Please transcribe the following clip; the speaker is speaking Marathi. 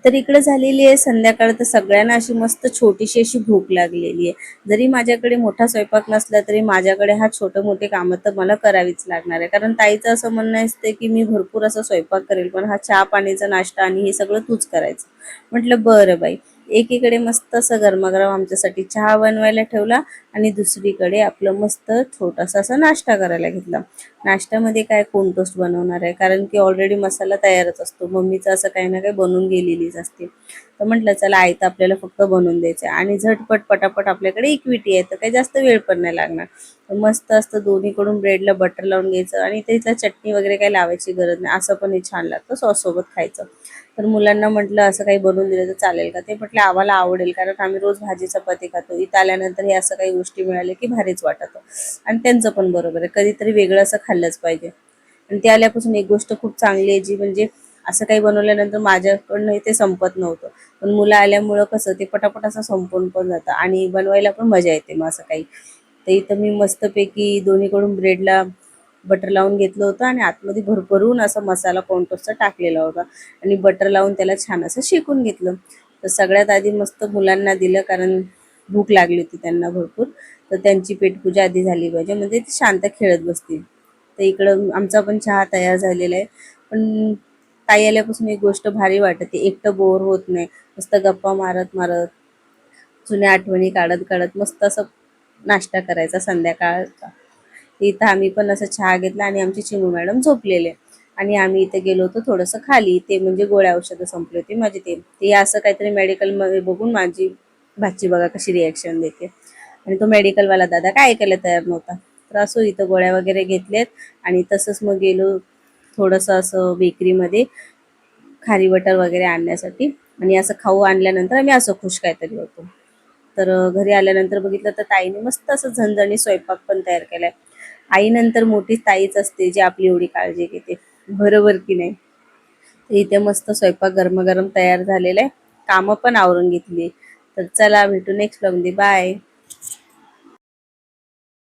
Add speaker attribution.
Speaker 1: तर इकडे झालेली आहे संध्याकाळ, तर सगळ्यांना अशी मस्त छोटीशी अशी भूक लागलेली आहे. जरी माझ्याकडे मोठा स्वयंपाक नसला तरी माझ्याकडे हा छोटे मोठे कामं तर मला करावीच लागणार आहे. कारण ताईचं असं म्हणणं असते की मी भरपूर असं स्वयंपाक करेल, पण हा चहा पाणीचा नाश्ता आणि हे सगळं तूच करायचं. म्हटलं बरं बाई. एकीकडे मस्त असं गरमागरम आमच्यासाठी चहा बनवायला ठेवला आणि दुसरीकडे आपलं मस्त छोटासा असा नाश्ता करायला घेतला. नाश्त्यामध्ये काय कोण टोस्ट बनवणार आहे, कारण की ऑलरेडी मसाला तयारच असतो. मम्मीचं असं काही ना काही बनवून गेलेलीच असते. तर म्हटलं चला आई तर आपल्याला फक्त बनवून द्यायचं आहे आणि झटपट पटापट आपल्याकडे इक्विटी आहे, तर काही जास्त वेळ पण नाही लागणार. तर मस्त असतं दोन्हीकडून ब्रेडला बटर लावून घ्यायचं आणि त्याला चटणी वगैरे काही लावायची गरज नाही, असं पण हे छान लागतं सॉससोबत खायचं. तर मुलांना म्हटलं असं काही बनवून दिलं तर चालेल का, ते म्हटलं आम्हाला आवडेल, कारण आम्ही रोज भाजी चपाती खातो. इथं आल्यानंतर हे असं काही गोष्टी मिळाल्या की भारीच वाटतं. आणि त्यांचं पण बरोबर आहे, कधीतरी वेगळं असं खाल्लंच पाहिजे. आणि ते आल्यापासून एक गोष्ट खूप चांगली आहे, जी म्हणजे असं काही बनवल्यानंतर माझ्याकडनं ते संपत नव्हतं. पण मुलं आल्यामुळं कसं ते पटापट असं संपून पण जातं आणि बनवायला पण मजा येते मग असं काही. तर इथं मी मस्तपैकी दोन्हीकडून ब्रेडला बटर लावून घेतलं होतं आणि आतमध्ये भरभरून असा मसाला कॉर्नटोसचा टाकलेला होता आणि बटर लावून त्याला छान असं शेकून घेतलं. तर सगळ्यात आधी मस्त मुलांना दिलं, कारण भूक लागली होती त्यांना भरपूर. तर त्यांची पेटपूजा आधी झाली पाहिजे, म्हणजे ते शांत खेळत बसतील. तर इकडं आमचा पण चहा तयार झालेला आहे. पण ताई आल्यापासून एक गोष्ट भारी वाटते, एकटं बोर होत नाही. मस्त गप्पा मारत मारत जुन्या आठवणी काढत काढत मस्त असं नाश्ता करायचा संध्याकाळचा. इथं आम्ही पण असं चहा घेतला आणि आमची चिमू मॅडम झोपलेले आणि आम्ही इथे गेलो होतो थोडंसं खाली. ते म्हणजे गोळ्या औषधं संपले होते माझे. ते असं काहीतरी मेडिकलमध्ये बघून माझी भाची बघा कशी रिॲक्शन देते. आणि तो मेडिकलवाला दादा काय ऐकायला तयार नव्हता. तर असो इथं गोळ्या वगैरे घेतल्यात आणि तसंच मग गेलो थोडंसं असं बेकरीमध्ये खारी बटर वगैरे आणण्यासाठी. आणि असं खाऊ आणल्यानंतर आम्ही असं खुश काहीतरी होतो. तर घरी आल्यानंतर बघितलं तर ताईने मस्त असं झणझणीत स्वयंपाक पण तयार केलाय. आईनंतर मोठी ताईच असते जी आपली एवढी काळजी घेते, बरोबर की नाही. तर इथे मस्त स्वयंपाक गरमागरम तयार झालेला आहे, कामं पण आवरून घेतली. तर चला भेटू नेक्स्ट ब्लॉगमध्ये. बाय.